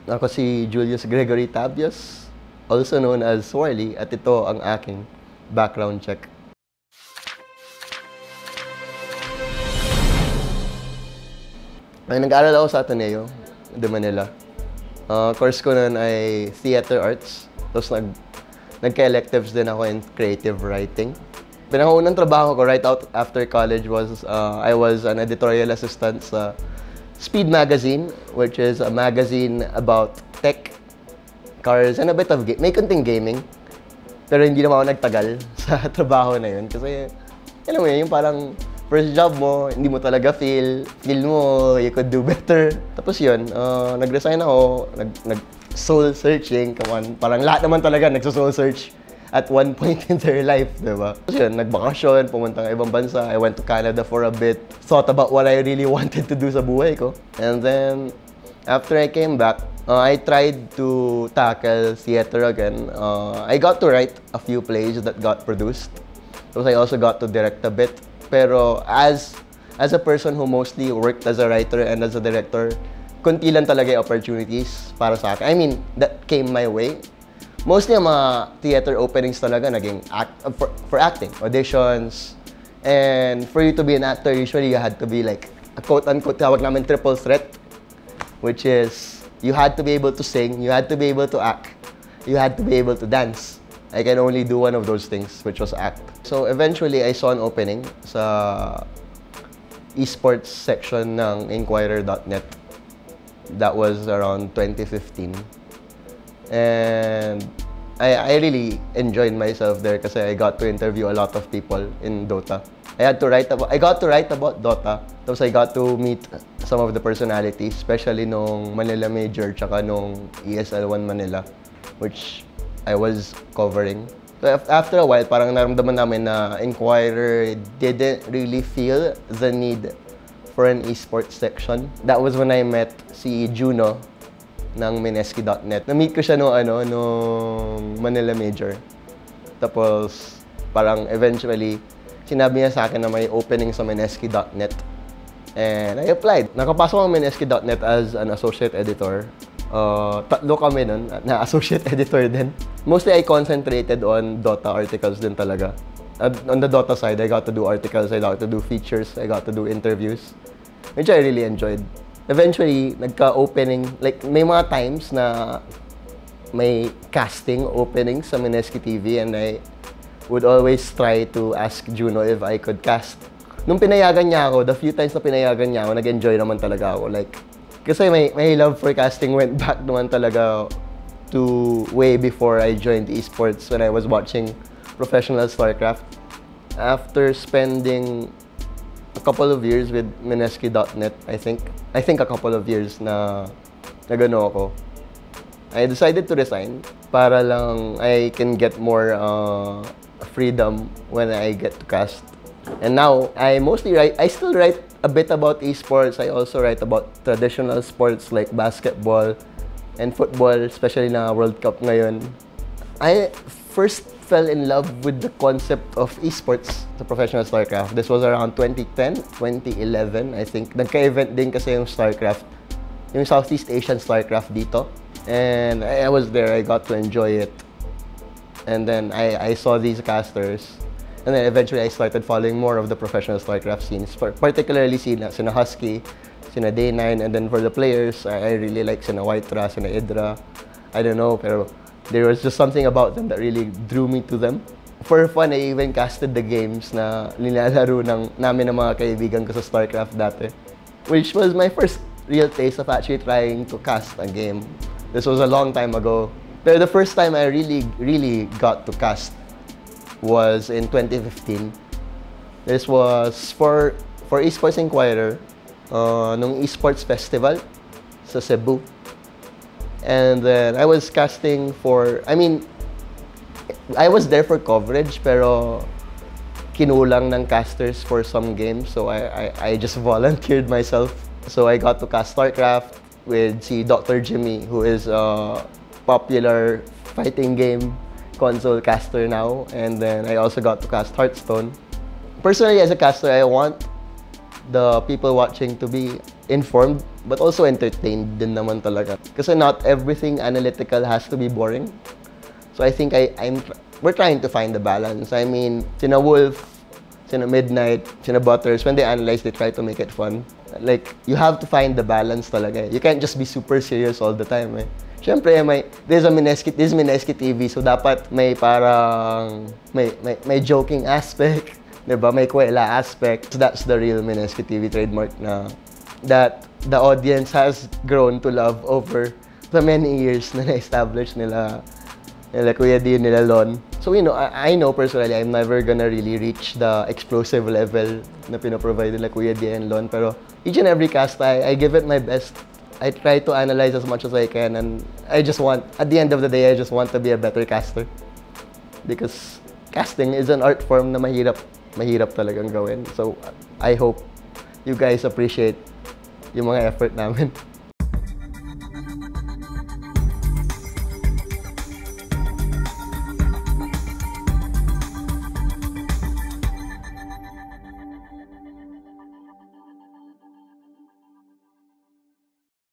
Ako si Julius Gregory Tabios, also known as Swarley, at ito ang aking background check. Ay, nag-aaral ako sa Ateneo de Manila. Course ko nun ay Theater Arts. Tapos nagka-electives din ako in creative writing. Pinakaunang trabaho ko right out after college was I was an editorial assistant sa Speed Magazine, which is a magazine about tech, cars, and a bit of may kunting gaming. Pero hindi naman ako nagtagal sa trabaho na yun. Kasi, alam mo yun, yung parang first job mo, hindi mo talaga feel mo, you could do better. Tapos yun, nag-resign ako, nag-soul searching, come on. Parang lahat naman talaga nagso-soul search at one point in their life, diba? Tapos yun, nagbakasyon, pumunta ng ibang bansa. I went to Canada for a bit. Thought about what I really wanted to do sa buhay ko. And then, after I came back, I tried to tackle theater again. I got to write a few plays that got produced. Tapos I also got to direct a bit. Pero as a person who mostly worked as a writer and as a director, kunti lang talaga yung opportunities para sa akin. I mean, that came my way. Mostly ang mga theater openings talaga naging for acting, auditions. And for you to be an actor, usually you had to be like a quote-unquote, tawag namin triple threat, which is you had to be able to sing, you had to be able to act, you had to be able to dance. I can only do one of those things, which was act. So eventually, I saw an opening sa eSports section ng Inquirer.net. That was around 2015. And I really enjoyed myself there kasi I got to interview a lot of people in Dota. I got to write about Dota. Tapos I got to meet some of the personalities, especially nung Manila Major tsaka nung ESL 1 Manila, which I was covering. So after a while, parang naramdaman namin na Inquirer didn't really feel the need for an esports section. That was when I met si Juno ng Mineski.net. Na-meet ko siya nung Manila Major. Tapos, parang eventually, sinabi niya sa akin na may opening sa Mineski.net. And I applied. Nakapasok ang Mineski.net as an associate editor. Tatlo kami nun, na associate editor din. Mostly, I concentrated on Dota articles din talaga. On the Dota side, I got to do articles, I got to do features, I got to do interviews, which I really enjoyed. Eventually, nagka-opening, like may mga times na may casting opening sa Mineski TV and I would always try to ask Juno if I could cast. Nung pinayagan niya ako, the few times na pinayagan niya ako, nag-enjoy naman talaga ako. Like, kasi my love for casting went back naman talaga to way before I joined esports when I was watching professional StarCraft. After spending a couple of years with Mineski.net, I think a couple of years na nagano ako. I decided to resign para lang I can get more freedom when I get to cast. And now, I still write a bit about esports. I also write about traditional sports like basketball and football, especially na World Cup ngayon. I first fell in love with the concept of esports sa professional StarCraft. This was around 2010, 2011, I think. Nagka-event din kasi yung StarCraft, yung Southeast Asian StarCraft dito. And I was there, I got to enjoy it. And then I saw these casters. And then eventually I started following more of the professional StarCraft scenes, particularly sina Husky, sina Day9, and then for the players, I really like sina Whitera, sina Idra. I don't know, pero there was just something about them that really drew me to them. For fun, I even casted the games na nilalaro namin ng mga kaibigan ko sa StarCraft dati. Which was my first real taste of actually trying to cast a game. This was a long time ago. Pero the first time I really got to cast was in 2015. This was for eSports Inquirer, nung eSports Festival sa Cebu. And then I was casting for, I mean, I was there for coverage, pero kinulang ng casters for some games, so I just volunteered myself. So I got to cast StarCraft with si Dr. Jimmy, who is a popular fighting game console caster now. And then I also got to cast Hearthstone. Personally, as a caster, I want the people watching to be informed but also entertained din naman talaga. Kasi not everything analytical has to be boring. So I think we're trying to find the balance. I mean, sina Wolf, sina Midnight, sina Butters, when they analyze, they try to make it fun. Like, you have to find the balance talaga. You can't just be super serious all the time. Siyempre, this is Mineski TV, so dapat may parang, may joking aspect, diba? May kwela aspect. So that's the real Mineski TV trademark na that the audience has grown to love over the many years na na-establish nila Kuya D, nila Lon. So, I know personally, I'm never gonna really reach the explosive level na pinoprovide nila Kuya D and Lon. Pero each and every cast, I give it my best. I try to analyze as much as I can, and at the end of the day, I just want to be a better caster. Because casting is an art form na mahirap talagang gawin. So, I hope you guys appreciate yung mga effort namin.